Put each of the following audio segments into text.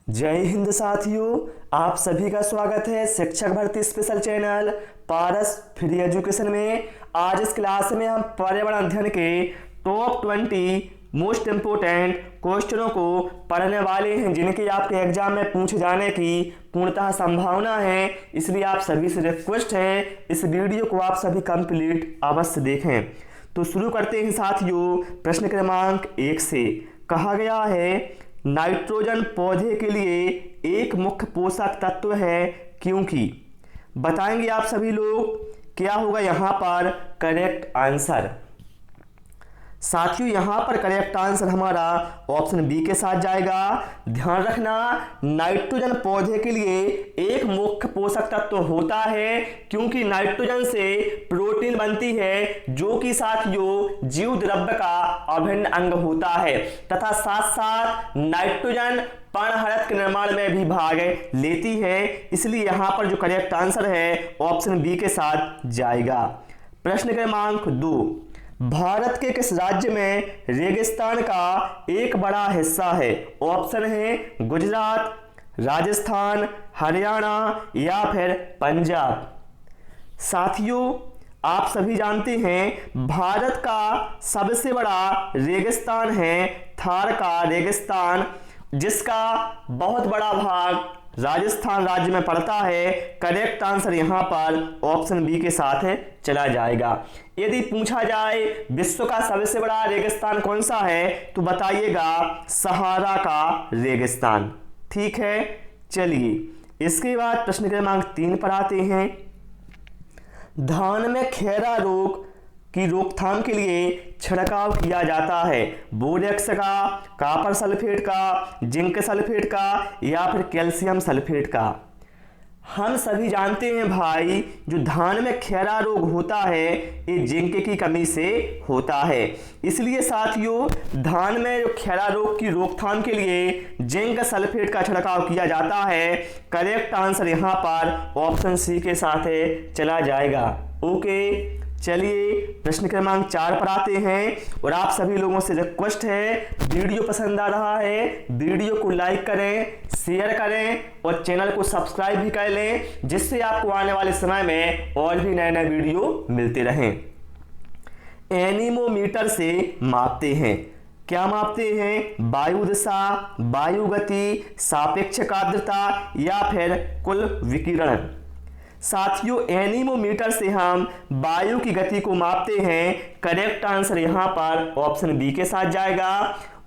जय हिंद साथियों, आप सभी का स्वागत है शिक्षक भर्ती स्पेशल चैनल पारस फ्री एजुकेशन में। आज इस क्लास में हम पर्यावरण अध्ययन के टॉप 20 मोस्ट इम्पोर्टेंट क्वेश्चनों को पढ़ने वाले हैं, जिनके आपके एग्जाम में पूछे जाने की पूर्णतः संभावना है। इसलिए आप सभी से रिक्वेस्ट है, इस वीडियो को आप सभी कंप्लीट अवश्य देखें। तो शुरू करते हैं साथियों। प्रश्न क्रमांक 1 से कहा गया है, नाइट्रोजन पौधे के लिए एक मुख्य पोषक तत्व है, क्योंकि बताएंगे आप सभी लोग क्या होगा यहाँ पर करेक्ट आंसर। साथियों यहाँ पर करेक्ट आंसर हमारा ऑप्शन बी के साथ जाएगा। ध्यान रखना, नाइट्रोजन पौधे के लिए एक मुख्य पोषक तत्व होता है, क्योंकि नाइट्रोजन से प्रोटीन बनती है, जो कि साथियों जीव द्रव्य का अभिन्न अंग होता है, तथा साथ साथ नाइट्रोजन पर्णहरत के निर्माण में भी भाग लेती है। इसलिए यहाँ पर जो करेक्ट आंसर है ऑप्शन बी के साथ जाएगा। प्रश्न क्रमांक 2, भारत के किस राज्य में रेगिस्तान का एक बड़ा हिस्सा है? ऑप्शन है गुजरात, राजस्थान, हरियाणा या फिर पंजाब। साथियों आप सभी जानते हैं भारत का सबसे बड़ा रेगिस्तान है थार का रेगिस्तान, जिसका बहुत बड़ा भाग राजस्थान राज्य में पड़ता है। करेक्ट आंसर यहाँ पर ऑप्शन बी के साथ है चला जाएगा। यदि पूछा जाए विश्व का सबसे बड़ा रेगिस्तान कौन सा है, तो बताइएगा सहारा का रेगिस्तान। ठीक है, चलिए इसके बाद प्रश्न क्रमांक 3 पर आते हैं। धान में खैरा रोग की रोकथाम के लिए छिड़काव किया जाता है बोरेक्स का, कॉपर सल्फेट का, जिंक सल्फेट का या फिर कैल्शियम सल्फेट का। हम सभी जानते हैं भाई, जो धान में खैरा रोग होता है ये जिंक की कमी से होता है। इसलिए साथियों धान में जो खैरा रोग की रोकथाम के लिए जिंक सल्फेट का छिड़काव किया जाता है। करेक्ट आंसर यहाँ पर ऑप्शन सी के साथ चला जाएगा। ओके, चलिए प्रश्न क्रमांक 4 पर आते हैं। और आप सभी लोगों से रिक्वेस्ट है, वीडियो पसंद आ रहा है वीडियो को लाइक करें, शेयर करें और चैनल को सब्सक्राइब भी कर लें, जिससे आपको आने वाले समय में और भी नए नए वीडियो मिलते रहें। एनीमोमीटर से मापते हैं, क्या मापते हैं? वायु दिशा, वायु गति, सापेक्षिक आर्द्रता या फिर कुल विकिरण। साथियों एनीमोमीटर से हम वायु की गति को मापते हैं। करेक्ट आंसर यहाँ पर ऑप्शन बी के साथ जाएगा।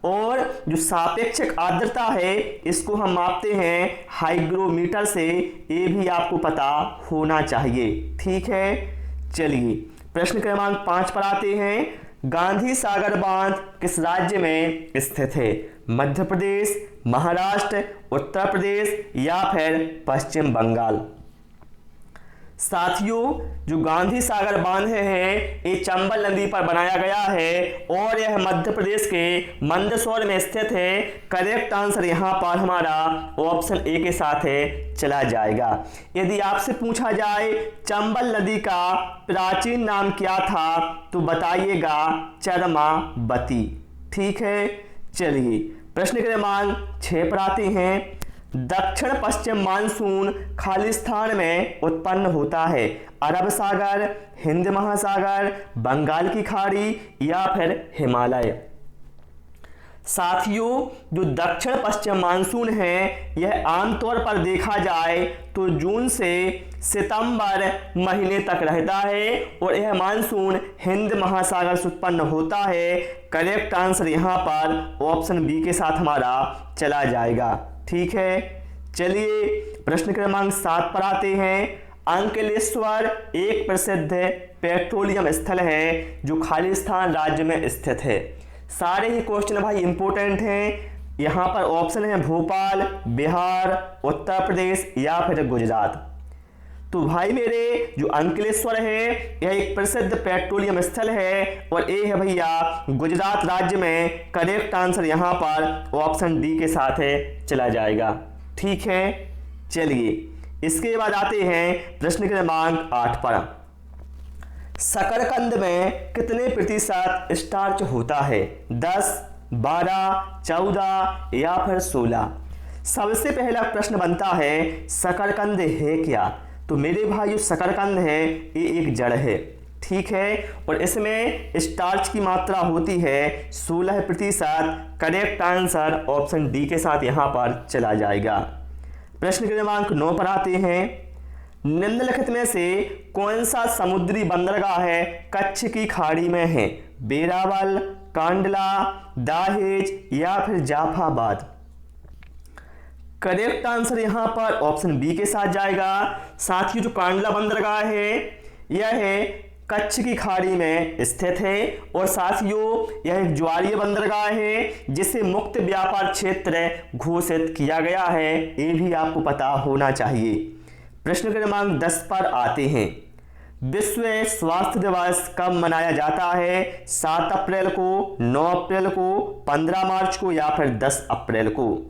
और जो सापेक्षिक आर्द्रता है इसको हम मापते हैं हाइग्रोमीटर से, ये भी आपको पता होना चाहिए। ठीक है, चलिए प्रश्न क्रमांक 5 पर आते हैं। गांधी सागर बांध किस राज्य में स्थित है? मध्य प्रदेश, महाराष्ट्र, उत्तर प्रदेश या फिर पश्चिम बंगाल। साथियों जो गांधी सागर बांध है ये चंबल नदी पर बनाया गया है और यह मध्य प्रदेश के मंदसौर में स्थित है। करेक्ट आंसर यहाँ पर हमारा ऑप्शन ए के साथ चला जाएगा। यदि आपसे पूछा जाए चंबल नदी का प्राचीन नाम क्या था, तो बताइएगा चरमावती। ठीक है, चलिए प्रश्न क्रमांक 6 पर आते हैं। दक्षिण पश्चिम मानसून खालिस्तान में उत्पन्न होता है? अरब सागर, हिंद महासागर, बंगाल की खाड़ी या फिर हिमालय। साथियों जो दक्षिण पश्चिम मानसून है यह आमतौर पर देखा जाए तो जून से सितंबर महीने तक रहता है और यह मानसून हिंद महासागर से उत्पन्न होता है। करेक्ट आंसर यहाँ पर ऑप्शन बी के साथ हमारा चला जाएगा। ठीक है, चलिए प्रश्न क्रमांक 7 पर आते हैं। अंकलेश्वर एक प्रसिद्ध पेट्रोलियम स्थल है जो खालिस्तान राज्य में स्थित है। सारे ही क्वेश्चन भाई इंपॉर्टेंट हैं। यहाँ पर ऑप्शन है भोपाल, बिहार, उत्तर प्रदेश या फिर गुजरात। तो भाई मेरे जो अंकलेश्वर है यह एक प्रसिद्ध पेट्रोलियम स्थल है और ये है भैया गुजरात राज्य में। करेक्ट आंसर यहाँ पर ऑप्शन डी के साथ चला जाएगा। ठीक है, चलिए इसके बाद आते हैं प्रश्न क्रमांक 8 पर। शकरकंद में कितने प्रतिशत स्टार्च होता है? 10, 12, 14 या फिर 16। सबसे पहला प्रश्न बनता है शकरकंद है क्या? तो मेरे भाई शकरकंद है ये एक जड़ है, ठीक है, और इसमें स्टार्च की मात्रा होती है 16%। करेक्ट आंसर ऑप्शन डी के साथ यहाँ पर चला जाएगा। प्रश्न क्रमांक 9 पर आते हैं। निम्नलिखित में से कौन सा समुद्री बंदरगाह है कच्छ की खाड़ी में है? वेरावल, कांडला, दाहेज या फिर जाफराबाद? करेक्ट आंसर यहां पर ऑप्शन बी के साथ जाएगा। साथ ही जो कांडला बंदरगाह है यह है कच्छ की खाड़ी में स्थित है, और साथियों यह एक ज्वारीय बंदरगाह है जिसे मुक्त व्यापार क्षेत्र घोषित किया गया है, ये भी आपको पता होना चाहिए। प्रश्न क्रमांक 10 पर आते हैं। विश्व स्वास्थ्य दिवस कब मनाया जाता है? 7 अप्रैल को, 9 अप्रैल को, 15 मार्च को या फिर 10 अप्रैल को?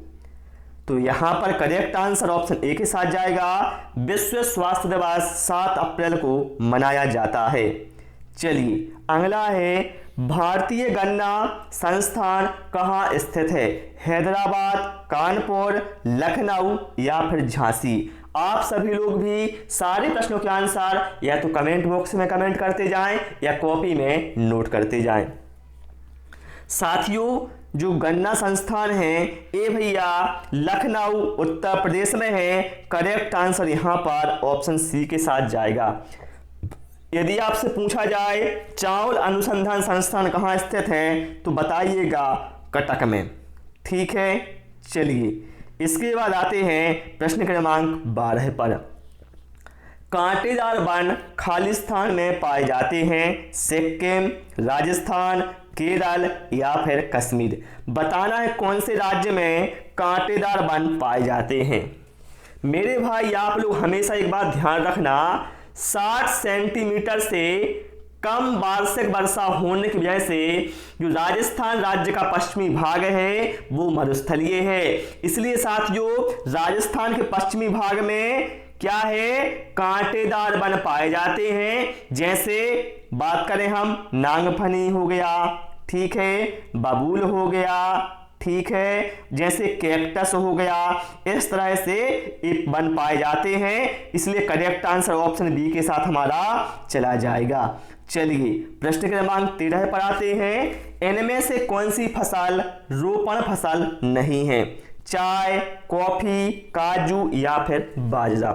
तो यहां पर करेक्ट आंसर ऑप्शन ए के साथ जाएगा। विश्व स्वास्थ्य दिवस 7 अप्रैल को मनाया जाता है। चलिए अगला है, भारतीय गन्ना संस्थान कहाँ स्थित है? हैदराबाद, कानपुर, लखनऊ या फिर झांसी? आप सभी लोग भी सारे प्रश्नों के आंसर या तो कमेंट बॉक्स में कमेंट करते जाएं या कॉपी में नोट करते जाएं। साथियों जो गन्ना संस्थान है ये भैया लखनऊ उत्तर प्रदेश में है। करेक्ट आंसर यहां पर ऑप्शन सी के साथ जाएगा। यदि आपसे पूछा जाए चावल अनुसंधान संस्थान कहाँ स्थित है तो बताइएगा कटक में, ठीक है। चलिए इसके बाद आते हैं प्रश्न क्रमांक 12 पर। कांटेदार वन खालिस्तान में पाए जाते हैं? सिक्किम, राजस्थान, केरल या फिर कश्मीर? बताना है कौन से राज्य में कांटेदार वन पाए जाते हैं। मेरे भाई आप लोग हमेशा एक बात ध्यान रखना, 60 सेंटीमीटर से कम वार्षिक वर्षा होने की वजह से जो राजस्थान राज्य का पश्चिमी भाग है वो मरुस्थलीय है। इसलिए साथियों राजस्थान के पश्चिमी भाग में क्या है, कांटेदार वन पाए जाते हैं। जैसे बात करें हम नागफनी हो गया, ठीक है, बबूल हो गया, ठीक है, जैसे कैक्टस हो गया, इस तरह से वन पाए जाते हैं। इसलिए करेक्ट आंसर ऑप्शन बी के साथ हमारा चला जाएगा। चलिए प्रश्न क्रमांक 13 पर आते हैं। इनमें से कौन सी फसल रोपण फसल नहीं है? चाय, कॉफी, काजू या फिर बाजरा?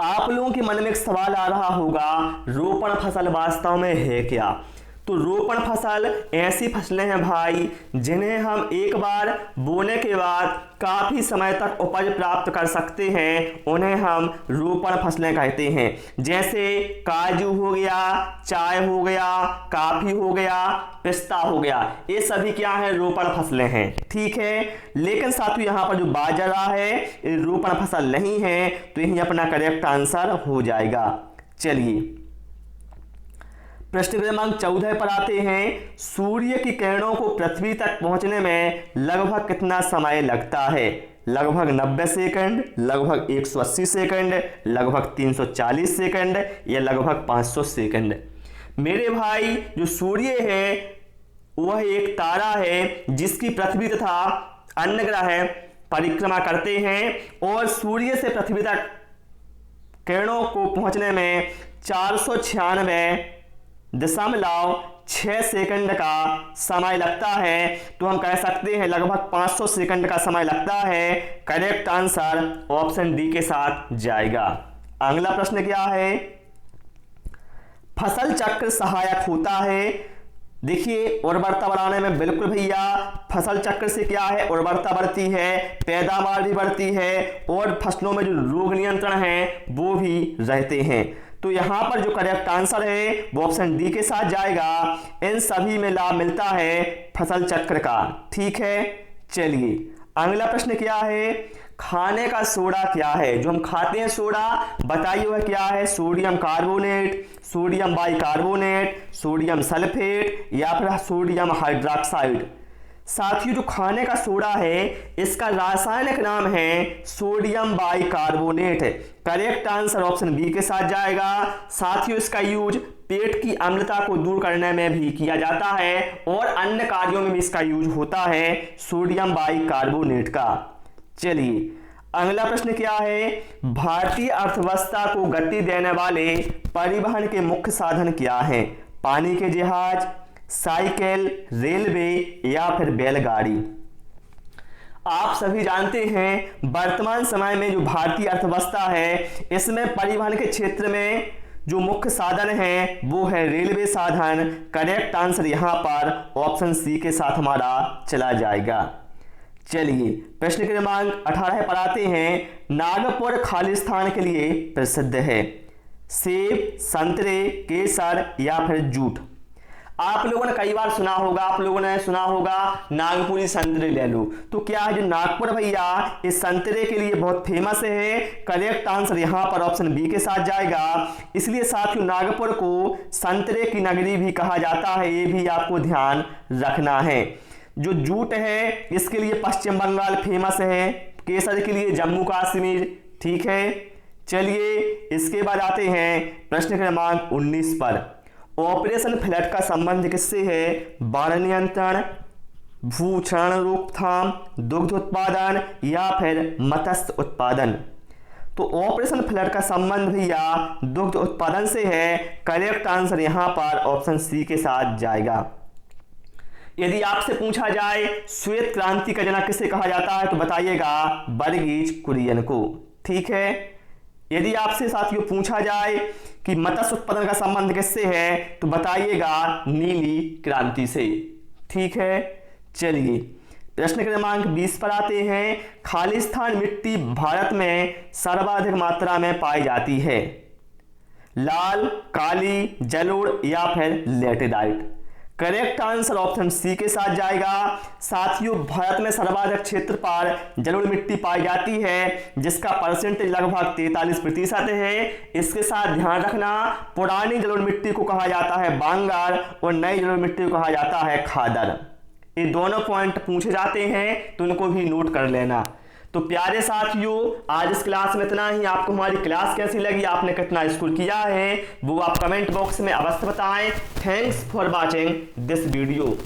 आप लोगों के मन में एक सवाल आ रहा होगा रोपण फसल वास्तव में है क्या? तो रोपण फसल ऐसी फसलें हैं भाई जिन्हें हम एक बार बोने के बाद काफी समय तक उपज प्राप्त कर सकते हैं, उन्हें हम रोपण फसलें कहते हैं। जैसे काजू हो गया, चाय हो गया, काफी हो गया, पिस्ता हो गया, ये सभी क्या है, रोपण फसलें हैं, ठीक है। लेकिन साथियों यहाँ पर जो बाजरा है ये रोपण फसल नहीं है, तो यही अपना करेक्ट आंसर हो जाएगा। चलिए प्रश्न क्रमांक 14 पर आते हैं। सूर्य की किरणों को पृथ्वी तक पहुंचने में लगभग कितना समय लगता है? लगभग 90 सेकंड, लगभग 180 सेकंड, लगभग 340 सेकंड या लगभग 500 सेकंड? मेरे भाई जो सूर्य है वह एक तारा है जिसकी पृथ्वी तथा अन्य ग्रह परिक्रमा करते हैं, और सूर्य से पृथ्वी तक किरणों को पहुंचने में 496.6 सेकंड का समय लगता है। तो हम कह सकते हैं लगभग 500 सेकंड का समय लगता है। करेक्ट आंसर ऑप्शन डी के साथ जाएगा। अगला प्रश्न क्या है, फसल चक्र सहायक होता है? देखिए उर्वरता बढ़ाने में बिल्कुल भैया फसल चक्र से क्या है, उर्वरता बढ़ती है, पैदावार भी बढ़ती है, और फसलों में जो रोग नियंत्रण है वो भी रहते हैं। तो यहाँ पर जो करेक्ट आंसर है वो ऑप्शन डी के साथ जाएगा। इन सभी में लाभ मिलता है फसल चक्र का, ठीक है। चलिए अगला प्रश्न क्या है, खाने का सोडा क्या है? जो हम खाते हैं सोडा, बताइए वह क्या है? Sodium carbonate, sodium bicarbonate, sodium sulphate या फिर सोडियम हाइड्रोक्साइड? साथियों जो खाने का सोडा है इसका रासायनिक नाम है sodium bicarbonate. Correct answer option B के साथ जाएगा। साथियों इसका यूज पेट की अम्लता को दूर करने में भी किया जाता है और अन्य कार्यों में भी इसका यूज होता है सोडियम बाइकार्बोनेट का। चलिए अगला प्रश्न क्या है, भारतीय अर्थव्यवस्था को गति देने वाले परिवहन के मुख्य साधन क्या हैं? पानी के जहाज, साइकिल, रेलवे या फिर बैलगाड़ी। आप सभी जानते हैं वर्तमान समय में जो भारतीय अर्थव्यवस्था है इसमें परिवहन के क्षेत्र में जो मुख्य साधन है वो है रेलवे साधन। करेक्ट आंसर यहां पर ऑप्शन सी के साथ हमारा चला जाएगा। चलिए प्रश्न क्रमांक 18 पर आते हैं। नागपुर खालिस्तान के लिए प्रसिद्ध है, सेब, संतरे, केसर या फिर जूट। आप लोगों ने कई बार सुना होगा, आप लोगों ने सुना होगा नागपुरी संतरे ले लो। तो क्या है जो नागपुर भैया इस संतरे के लिए बहुत फेमस है। करेक्ट आंसर यहां पर ऑप्शन बी के साथ जाएगा। इसलिए साथियों नागपुर को संतरे की नगरी भी कहा जाता है, ये भी आपको ध्यान रखना है। जो जूट है इसके लिए पश्चिम बंगाल फेमस है, केसर के लिए जम्मू कश्मीर। ठीक है, चलिए इसके बाद आते हैं प्रश्न क्रमांक 19 पर। ऑपरेशन फ्लड का संबंध किससे है? बाढ़ नियंत्रण, भूक्षरण रोकथाम, दुग्ध उत्पादन या फिर मत्स्य उत्पादन। तो ऑपरेशन फ्लड का संबंध भैया दुग्ध उत्पादन से है। करेक्ट आंसर यहां पर ऑप्शन सी के साथ जाएगा। यदि आपसे पूछा जाए श्वेत क्रांति का जनक किसे कहा जाता है तो बताइएगा वर्गीज कुरियन को। ठीक है, यदि आपसे साथियों पूछा जाए कि मत्स्य उत्पादन का संबंध किससे है तो बताइएगा नीली क्रांति से। ठीक है, चलिए प्रश्न क्रमांक 20 पर आते हैं। खालिस्तान मिट्टी भारत में सर्वाधिक मात्रा में पाई जाती है, लाल, काली, जलोढ़ या फिर laterite. Correct answer option C के साथ जाएगा। साथियों भारत में सर्वाधिक क्षेत्र पर जलोढ़ मिट्टी पाई जाती है जिसका परसेंटेज लगभग 43% है। इसके साथ ध्यान रखना पुरानी जलोढ़ मिट्टी को कहा जाता है बांगर और नई जलोढ़ मिट्टी को कहा जाता है खादर। ये दोनों पॉइंट पूछे जाते हैं तो उनको भी नोट कर लेना। तो प्यारे साथियों आज इस क्लास में इतना ही। आपको हमारी क्लास कैसी लगी, आपने कितना स्कोर किया है वो आप कमेंट बॉक्स में अवश्य बताएं। Thanks for watching this video.